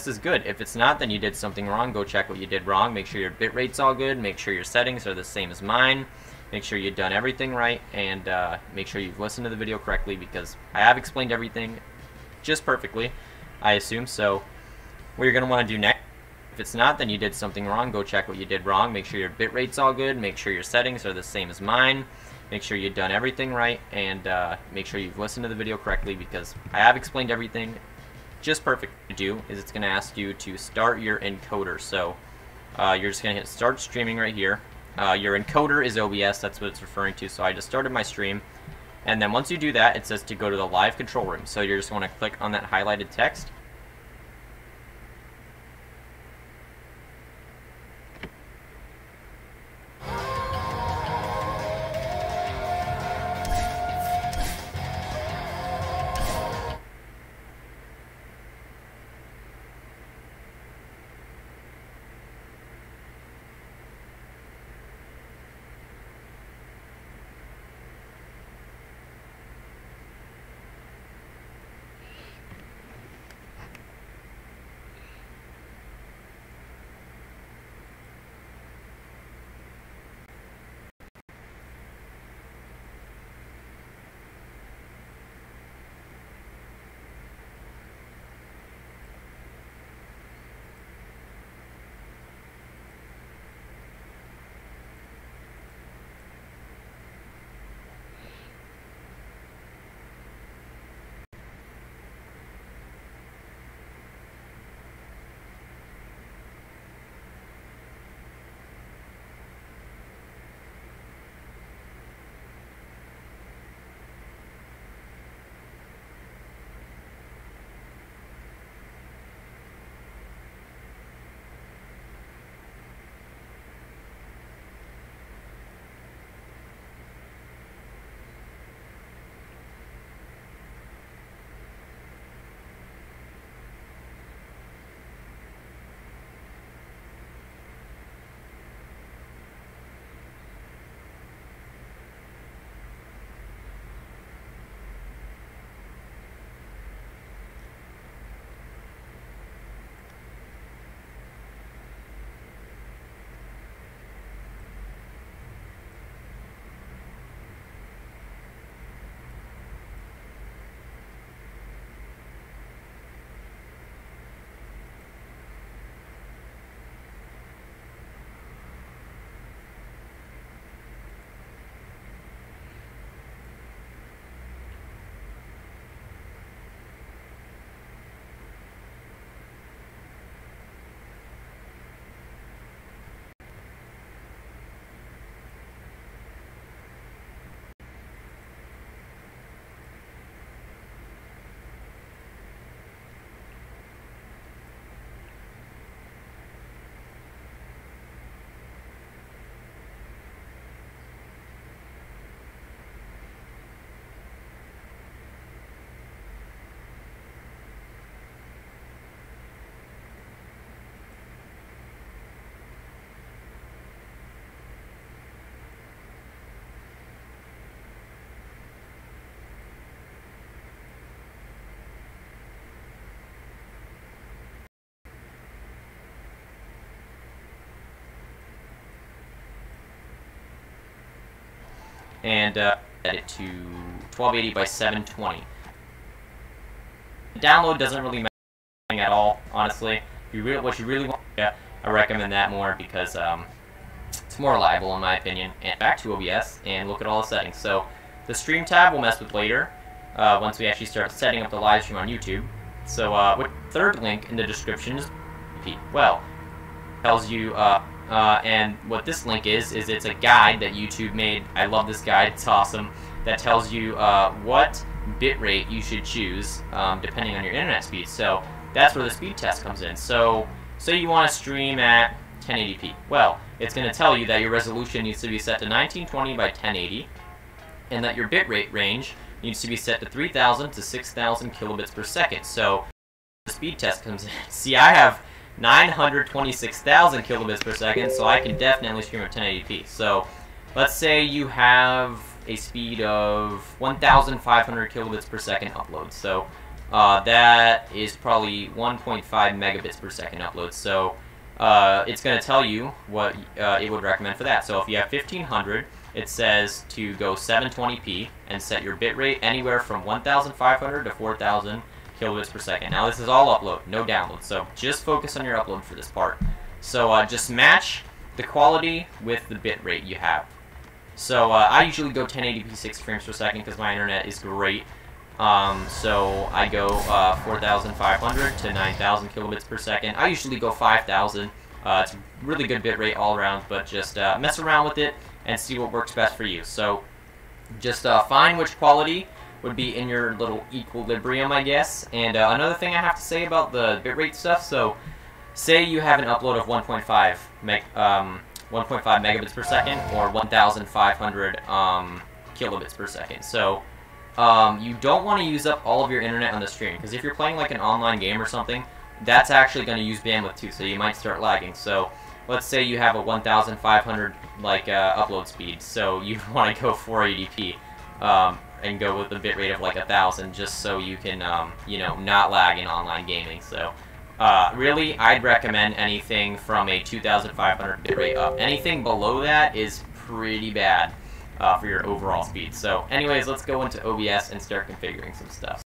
this is good. If it's not, then you did something wrong. Go check what you did wrong. Make sure your bitrate's all good. Make sure your settings are the same as mine. Make sure you've done everything right, and make sure you've listened to the video correctly, because I have explained everything just perfectly, I assume. So what you're going to want to do next, if it's not, then you did something wrong. Go check what you did wrong. Make sure your bitrate's all good. Make sure your settings are the same as mine. Make sure you've done everything right, and make sure you've listened to the video correctly, because I have explained everything just perfect. To do is it's going to ask you to start your encoder. So you're just going to hit start streaming right here. Your encoder is OBS, that's what it's referring to. So I just started my stream, and then once you do that, it says to go to the live control room. So you're just going to click on that highlighted text. And set it to 1280 by 720. The download doesn't really matter at all, honestly. If what you really want, I recommend that more, because it's more reliable in my opinion. And back to OBS and look at all the settings. So the stream tab we'll mess with later, once we actually start setting up the live stream on YouTube. So what third link in the description is well, tells you and what this link is it's a guide that YouTube made. I love this guide, it's awesome. That tells you what bitrate you should choose depending on your internet speed. So that's where the speed test comes in. So say you want to stream at 1080p. Well, it's going to tell you that your resolution needs to be set to 1920 by 1080, and that your bitrate range needs to be set to 3,000 to 6,000 kilobits per second. So the speed test comes in. See, I have 926,000 kilobits per second, so I can definitely stream at 1080p. So let's say you have a speed of 1,500 kilobits per second upload. So that is probably 1.5 megabits per second upload. So it's going to tell you what it would recommend for that. So if you have 1500, it says to go 720p and set your bitrate anywhere from 1500 to 4000 kilobits per second. Now this is all upload, no download, so just focus on your upload for this part. So just match the quality with the bitrate you have. So I usually go 1080p 60 frames per second because my internet is great. So I go 4500 to 9000 kilobits per second. I usually go 5000. It's a really good bitrate all around, but just mess around with it and see what works best for you. So just find which quality would be in your little equilibrium, I guess. And another thing I have to say about the bitrate stuff, so say you have an upload of 1.5 megabits per second or 1500 kilobits per second. So you don't want to use up all of your internet on the stream, because if you're playing like an online game or something, that's actually going to use bandwidth too, so you might start lagging. So let's say you have a 1500 like upload speed, so you want to go 480p and go with a bitrate of like 1000, just so you can you know, not lag in online gaming. So really, I'd recommend anything from a 2500 bitrate up. Anything below that is pretty bad for your overall speed. So anyways, let's go into OBS and start configuring some stuff.